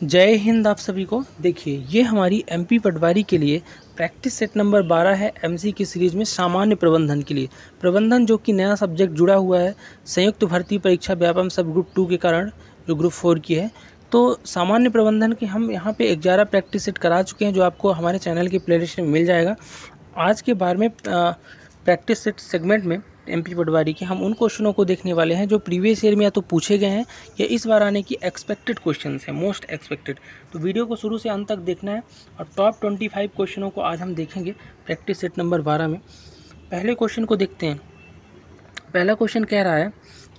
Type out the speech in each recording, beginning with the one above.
जय हिंद आप सभी को। देखिए, ये हमारी एमपी पटवारी के लिए प्रैक्टिस सेट नंबर 12 है एमसी की सीरीज में सामान्य प्रबंधन के लिए। प्रबंधन जो कि नया सब्जेक्ट जुड़ा हुआ है संयुक्त भर्ती परीक्षा व्यापम सब ग्रुप 2 के कारण, जो ग्रुप 4 की है। तो सामान्य प्रबंधन के हम यहाँ पे 11 प्रैक्टिस सेट करा चुके हैं, जो आपको हमारे चैनल की प्लेलिस्ट में मिल जाएगा। आज के बार में प्रैक्टिस सेट सेगमेंट में एमपी पटवारी के हम उन क्वेश्चनों को देखने वाले हैं जो प्रीवियस ईयर में या तो पूछे गए हैं या इस बार आने की एक्सपेक्टेड क्वेश्चंस हैं, मोस्ट एक्सपेक्टेड। तो वीडियो को शुरू से अंत तक देखना है और टॉप 25 क्वेश्चनों को आज हम देखेंगे प्रैक्टिस सेट नंबर 12 में। पहले क्वेश्चन को देखते हैं। पहला क्वेश्चन कह रहा है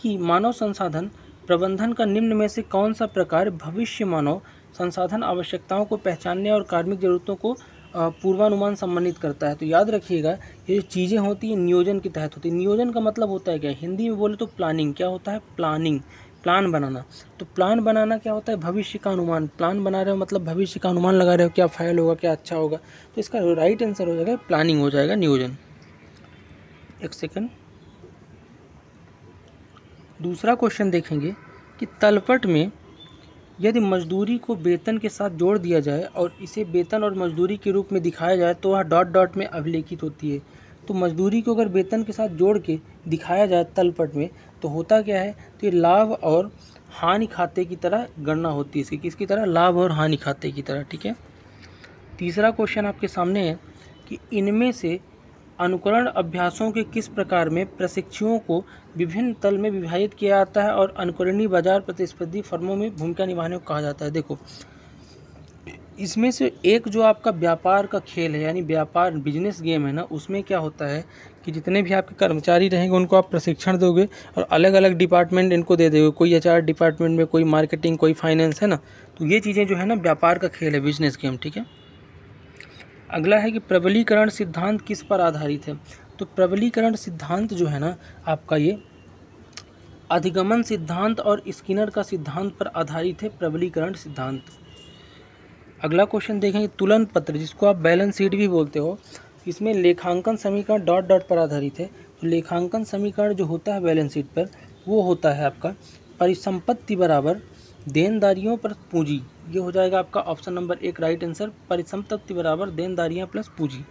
कि मानव संसाधन प्रबंधन का निम्न में से कौन सा प्रकार भविष्य मानव संसाधन आवश्यकताओं को पहचानने और कार्मिक जरूरतों को पूर्वानुमान संबंधित करता है। तो याद रखिएगा, ये जो चीज़ें होती हैं नियोजन के तहत होती है। नियोजन का मतलब होता है क्या, हिंदी में बोले तो प्लानिंग। क्या होता है? प्लानिंग, प्लान बनाना। तो प्लान बनाना क्या होता है? भविष्य का अनुमान। प्लान बना रहे हो मतलब भविष्य का अनुमान लगा रहे हो, क्या फाइल होगा, क्या अच्छा होगा। तो इसका राइट आंसर हो जाएगा प्लानिंग, हो जाएगा नियोजन। एक सेकंड, दूसरा क्वेश्चन देखेंगे कि तलपट में यदि मजदूरी को वेतन के साथ जोड़ दिया जाए और इसे वेतन और मजदूरी के रूप में दिखाया जाए तो वह डॉट डॉट में अभिलेखित होती है। तो मजदूरी को अगर वेतन के साथ जोड़ के दिखाया जाए तलपट में तो होता क्या है? तो ये लाभ और हानि खाते की तरह गणना होती है इसकी। किसकी तरह? लाभ और हानि खाते की तरह। ठीक है। तीसरा क्वेश्चन आपके सामने है कि इनमें से अनुकरण अभ्यासों के किस प्रकार में प्रशिक्षुओं को विभिन्न तल में विभाजित किया जाता है और अनुकरणीय बाजार प्रतिस्पर्धी फर्मों में भूमिका निभाने को कहा जाता है। देखो, इसमें से एक जो आपका व्यापार का खेल है, यानी व्यापार बिजनेस गेम है ना, उसमें क्या होता है कि जितने भी आपके कर्मचारी रहेंगे उनको आप प्रशिक्षण दोगे और अलग अलग डिपार्टमेंट इनको दे दोगे। कोई एचआर डिपार्टमेंट में, कोई मार्केटिंग, कोई फाइनेंस, है ना। तो ये चीज़ें जो है ना व्यापार का खेल है, बिजनेस गेम। ठीक है। अगला है कि प्रबलीकरण सिद्धांत किस पर आधारित है। तो प्रबलीकरण सिद्धांत जो है ना आपका, ये अधिगमन सिद्धांत और स्किनर का सिद्धांत पर आधारित है प्रबलीकरण सिद्धांत। अगला क्वेश्चन देखेंगे, तुलन पत्र जिसको आप बैलेंस शीट भी बोलते हो, इसमें लेखांकन समीकरण डॉट डॉट पर आधारित है। तो लेखांकन समीकरण जो होता है बैलेंस शीट पर, वो होता है आपका परिसंपत्ति बराबर देनदारियों पर पूंजी। ये हो जाएगा आपका ऑप्शन नंबर 1 राइट आंसर, परिसंपत्ति बराबर देनदारियां प्लस पूंजी।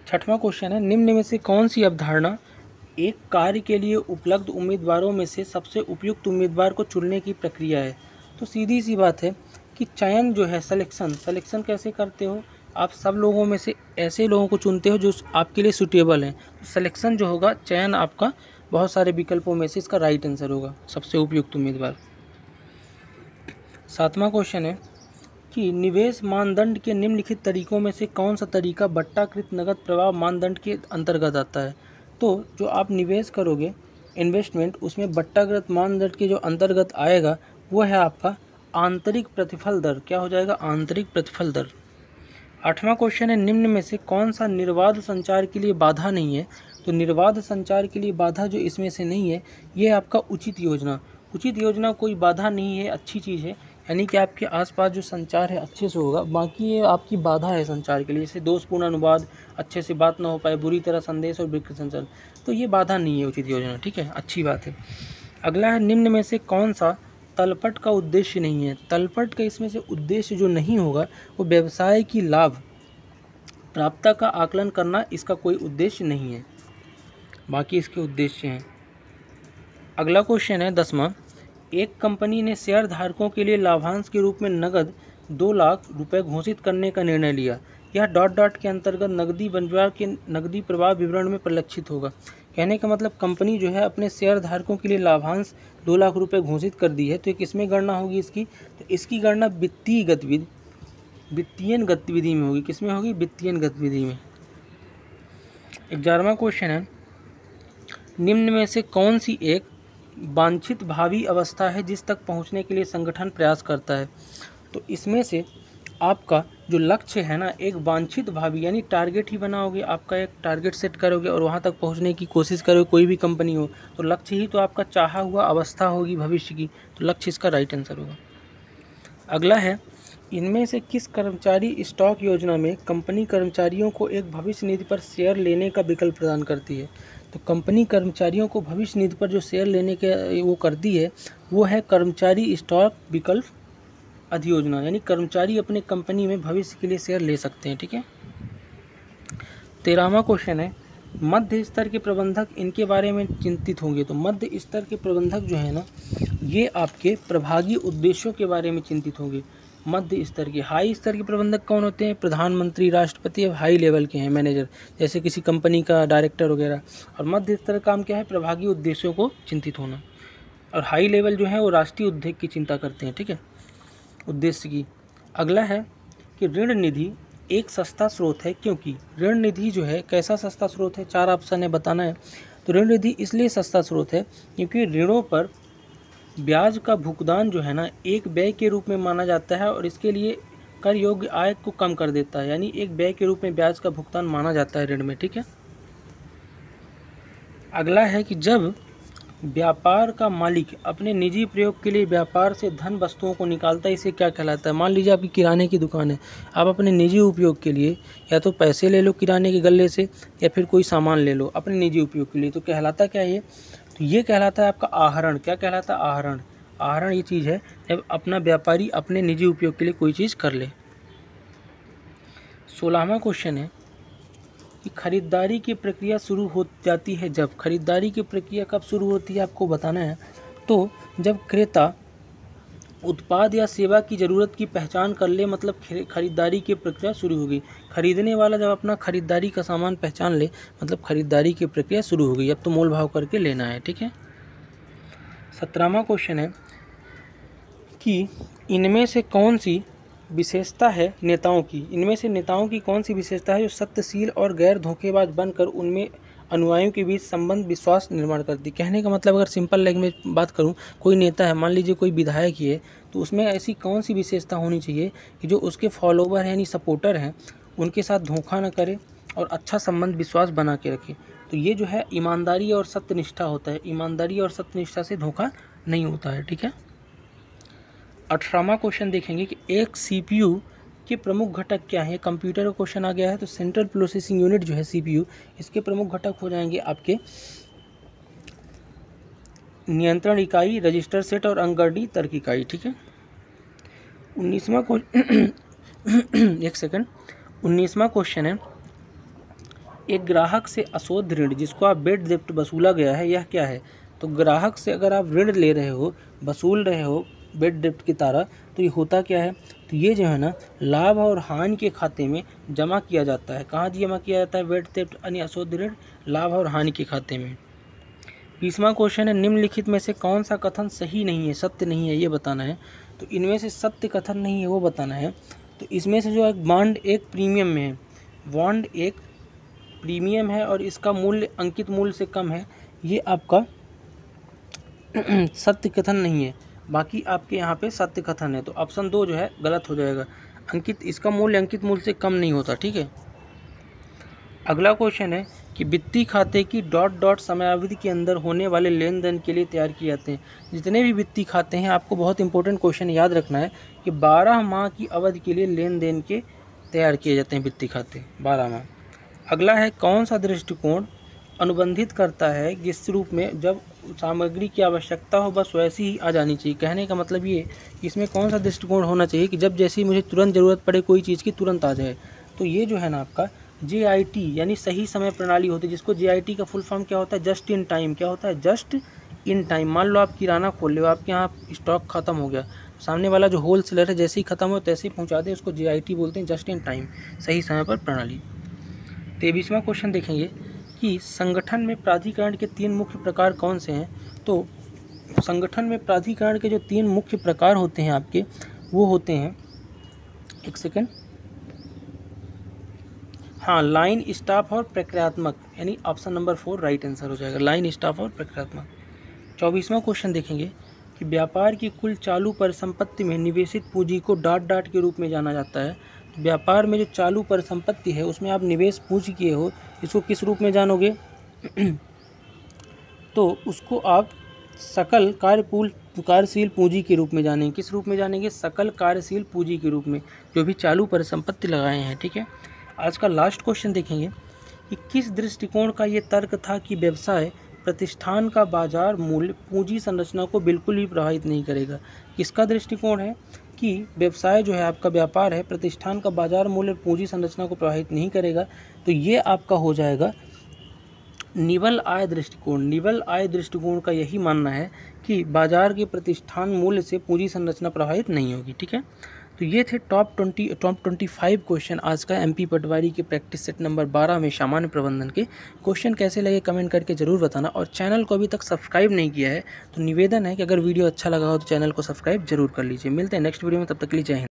छठवां क्वेश्चन है, निम्न में से कौन सी अवधारणा एक कार्य के लिए उपलब्ध उम्मीदवारों में से सबसे उपयुक्त उम्मीदवार को चुनने की प्रक्रिया है। तो सीधी सी बात है कि चयन जो है, सिलेक्शन कैसे करते हो आप? सब लोगों में से ऐसे लोगों को चुनते हो जो आपके लिए सूटेबल हैं। तो सिलेक्शन जो होगा, चयन आपका बहुत सारे विकल्पों में से इसका राइट आंसर होगा, सबसे उपयुक्त उम्मीदवार। सातवां क्वेश्चन है कि निवेश मानदंड के निम्नलिखित तरीकों में से कौन सा तरीका बट्टाकृत नगद प्रवाह मानदंड के अंतर्गत आता है। तो जो आप निवेश करोगे, इन्वेस्टमेंट, उसमें बट्टाकृत मानदंड के जो अंतर्गत आएगा वो है आपका आंतरिक प्रतिफल दर। क्या हो जाएगा? आंतरिक प्रतिफल दर। आठवां क्वेश्चन है, निम्न में से कौन सा निर्बाध संचार के लिए बाधा नहीं है। तो निर्बाध संचार के लिए बाधा जो इसमें से नहीं है, ये आपका उचित योजना। उचित योजना कोई बाधा नहीं है, अच्छी चीज़ है। यानी कि आपके आसपास जो संचार है अच्छे से होगा, बाकी ये आपकी बाधा है संचार के लिए। जैसे दोषपूर्ण अनुवाद, अच्छे से बात ना हो पाए, बुरी तरह संदेश और विकृत संचार, तो ये बाधा नहीं है उचित योजना। ठीक है, अच्छी बात है। अगला है, निम्न में से कौन सा तलपट का उद्देश्य नहीं है। तलपट का इसमें से उद्देश्य जो नहीं होगा वो व्यवसाय की लाभ प्राप्तता का आकलन करना, इसका कोई उद्देश्य नहीं है, बाकी इसके उद्देश्य हैं। अगला क्वेश्चन है 10वां, एक कंपनी ने शेयर धारकों के लिए लाभांश के रूप में नगद 2 लाख रुपए घोषित करने का निर्णय लिया। यह डॉट डॉट के अंतर्गत नकदी बंटवारा के नकदी प्रवाह विवरण में परिलक्षित होगा। कहने का मतलब कंपनी जो है अपने शेयर धारकों के लिए लाभांश 2 लाख रुपए घोषित कर दी है। तो किसमें गणना होगी इसकी? तो इसकी गणना वित्तीय गतिविधि में होगी। किसमें होगी? वित्तीय गतिविधि में। 11वां क्वेश्चन है, निम्न में से कौन सी एक वांछित भावी अवस्था है जिस तक पहुंचने के लिए संगठन प्रयास करता है। तो इसमें से आपका जो लक्ष्य है ना, एक वांछित भावी, यानी टारगेट ही बनाओगे, आपका एक टारगेट सेट करोगे और वहां तक पहुंचने की कोशिश करोगे। कोई भी कंपनी हो तो लक्ष्य ही तो आपका चाहा हुआ अवस्था होगी भविष्य की। तो लक्ष्य इसका राइट आंसर होगा। अगला है, इनमें से किस कर्मचारी स्टॉक योजना में कंपनी कर्मचारियों को एक भविष्य निधि पर शेयर लेने का विकल्प प्रदान करती है। तो कंपनी कर्मचारियों को भविष्य निधि पर जो शेयर लेने के वो करती है वो है कर्मचारी स्टॉक विकल्प अधियोजना, यानी कर्मचारी अपने कंपनी में भविष्य के लिए शेयर ले सकते हैं। ठीक है। 13वां क्वेश्चन है, मध्य स्तर के प्रबंधक इनके बारे में चिंतित होंगे। तो मध्य स्तर के प्रबंधक जो है ना, ये आपके प्रभागी उद्देश्यों के बारे में चिंतित होंगे। मध्य स्तर के, हाई स्तर के प्रबंधक कौन होते हैं? प्रधानमंत्री, राष्ट्रपति, अब हाई लेवल के हैं मैनेजर, जैसे किसी कंपनी का डायरेक्टर वगैरह। और मध्य स्तर का काम क्या है? प्रभागी उद्देश्यों को चिंतित होना। और हाई लेवल जो है वो राष्ट्रीय उद्देश्य की चिंता करते हैं। ठीक है, उद्देश्य की। अगला है कि ऋण निधि एक सस्ता स्रोत है, क्योंकि ऋण निधि जो है कैसा सस्ता स्रोत है? 4 ऑप्शन है, बताना है। तो ऋण निधि इसलिए सस्ता स्रोत है क्योंकि ऋणों पर ब्याज का भुगतान जो है ना एक व्यय के रूप में माना जाता है और इसके लिए कर योग्य आय को कम कर देता है, यानी एक व्यय के रूप में ब्याज का भुगतान माना जाता है ऋण में। ठीक है। अगला है कि जब व्यापार का मालिक अपने निजी प्रयोग के लिए व्यापार से धन वस्तुओं को निकालता है, इसे क्या कहलाता है? मान लीजिए आपकी किराने की दुकान है, आप अपने निजी उपयोग के लिए या तो पैसे ले लो किराने के गल्ले से या फिर कोई सामान ले लो अपने निजी उपयोग के लिए, तो कहलाता क्या है ये? तो ये कहलाता है आपका आहरण। क्या कहलाता है? आहरण। आहरण ये चीज़ है जब अपना व्यापारी अपने निजी उपयोग के लिए कोई चीज़ कर ले। 16वां क्वेश्चन है कि खरीदारी की प्रक्रिया शुरू हो जाती है जब। खरीदारी की प्रक्रिया कब शुरू होती है आपको बताना है। तो जब क्रेता उत्पाद या सेवा की ज़रूरत की पहचान कर ले, मतलब खरीदारी की प्रक्रिया शुरू होगी। खरीदने वाला जब अपना खरीदारी का सामान पहचान ले, मतलब खरीदारी की प्रक्रिया शुरू हो गई, अब तो मोल भाव करके लेना है। ठीक है। 17वां क्वेश्चन है कि इनमें से कौन सी विशेषता है नेताओं की? इनमें से नेताओं की कौन सी विशेषता है जो सत्यशील और गैर धोखेबाज बनकर उनमें अनुयायियों के बीच संबंध विश्वास निर्माण करती? कहने का मतलब अगर सिंपल लैंग्वेज में बात करूं, कोई नेता है, मान लीजिए कोई विधायक ही है, तो उसमें ऐसी कौन सी विशेषता होनी चाहिए कि जो उसके फॉलोवर हैं यानी सपोर्टर हैं उनके साथ धोखा न करे और अच्छा संबंध विश्वास बना के रखे? तो ये जो है ईमानदारी और सत्यनिष्ठा होता है। ईमानदारी और सत्यनिष्ठा से धोखा नहीं होता है। ठीक है। 18वां क्वेश्चन देखेंगे कि एक सीपीयू के प्रमुख घटक क्या है? कंप्यूटर का क्वेश्चन आ गया है, तो सेंट्रल प्रोसेसिंग यूनिट जो है सीपीयू, इसके प्रमुख घटक हो जाएंगे आपके नियंत्रण इकाई, रजिस्टर सेट और अंकगणित तर्क इकाई। ठीक है। 19वां एक सेकंड 19वां क्वेश्चन है, एक ग्राहक से अशोध ऋण जिसको आप बेड डेब्ट वसूला गया है, यह क्या है? तो ग्राहक से अगर आप ऋण ले रहे हो, वसूल रहे हो बेड डेब्ट की तरह, तो ये होता क्या है? तो ये जो है ना लाभ और हानि के खाते में जमा किया जाता है। कहाँ जमा किया जाता है? बेड डेब्ट यानी अशोध ऋण लाभ और हानि के खाते में। 20वां क्वेश्चन है, निम्नलिखित में से कौन सा कथन सही नहीं है, सत्य नहीं है, ये बताना है। तो इनमें से सत्य कथन नहीं है वो बताना है। तो इसमें से जो है बॉन्ड एक प्रीमियम में है, बॉन्ड एक प्रीमियम है और इसका मूल्य अंकित मूल्य से कम है, ये आपका सत्य कथन नहीं है। बाकी आपके यहाँ पे सत्य कथन है, तो ऑप्शन 2 जो है गलत हो जाएगा। अंकित, इसका मूल्य अंकित मूल्य से कम नहीं होता। ठीक है। अगला क्वेश्चन है कि वित्तीय खाते की डॉट डॉट समयावधि के अंदर होने वाले लेन देन के लिए तैयार किए जाते हैं। जितने भी वित्तीय खाते हैं, आपको बहुत इंपॉर्टेंट क्वेश्चन याद रखना है कि 12 माह की अवधि के लिए लेन देन के तैयार किए जाते हैं वित्तीय खाते, 12 माह। अगला है कौन सा दृष्टिकोण अनुबंधित करता है जिस रूप में जब सामग्री की आवश्यकता हो बस वैसी ही आ जानी चाहिए? कहने का मतलब ये कि इसमें कौन सा दृष्टिकोण होना चाहिए कि जब जैसी मुझे तुरंत ज़रूरत पड़े कोई चीज़ की तुरंत आ जाए। तो ये जो है ना आपका JIT यानी सही समय प्रणाली होती है, जिसको JIT का फुल फॉर्म क्या होता है? Just in time. क्या होता है? Just in time. मान लो आप किराना खोल लो, आपके यहाँ स्टॉक खत्म हो गया, सामने वाला जो होल सेलर है जैसे ही खत्म हो तैसे ही पहुँचा दे, उसको JIT बोलते हैं, जस्ट इन टाइम, सही समय पर प्रणाली। 23वां क्वेश्चन देखेंगे कि संगठन में प्राधिकरण के 3 मुख्य प्रकार कौन से हैं? तो संगठन में प्राधिकरण के जो 3 मुख्य प्रकार होते हैं आपके, वो होते हैं, एक सेकंड, हाँ, लाइन स्टाफ और प्रक्रियात्मक, यानी ऑप्शन नंबर 4 राइट आंसर हो जाएगा, लाइन स्टाफ और प्रक्रियात्मक। 24वां क्वेश्चन देखेंगे कि व्यापार की कुल चालू परिसंपत्ति में निवेशित पूंजी को डॉट डॉट के रूप में जाना जाता है। व्यापार में जो चालू परिसंपत्ति है उसमें आप निवेश पूंजी किए हो, इसको किस रूप में जानोगे? तो उसको आप सकल कार्यशील पूंजी के रूप में जानेंगे। किस रूप में जानेंगे? सकल कार्यशील पूंजी के रूप में, जो भी चालू परिसंपत्ति लगाए हैं। ठीक है। आज का लास्ट क्वेश्चन देखेंगे कि किस दृष्टिकोण का ये तर्क था कि व्यवसाय प्रतिष्ठान का बाजार मूल्य पूंजी संरचना को बिल्कुल भी प्रभावित नहीं करेगा। किसका दृष्टिकोण है कि व्यवसाय जो है, आपका व्यापार है, प्रतिष्ठान का बाजार मूल्य पूंजी संरचना को प्रभावित नहीं करेगा। तो ये आपका हो जाएगा निवल आय दृष्टिकोण। निवल आय दृष्टिकोण का यही मानना है कि बाजार के प्रतिष्ठान मूल्य से पूंजी संरचना प्रभावित नहीं होगी। ठीक है, तो ये थे टॉप 25 क्वेश्चन आज का MP पटवारी के प्रैक्टिस सेट नंबर 12 में सामान्य प्रबंधन के। क्वेश्चन कैसे लगे कमेंट करके ज़रूर बताना, और चैनल को अभी तक सब्सक्राइब नहीं किया है तो निवेदन है कि अगर वीडियो अच्छा लगा हो तो चैनल को सब्सक्राइब जरूर कर लीजिए। मिलते हैं नेक्स्ट वीडियो में, तब तक के लिए जय हिंद।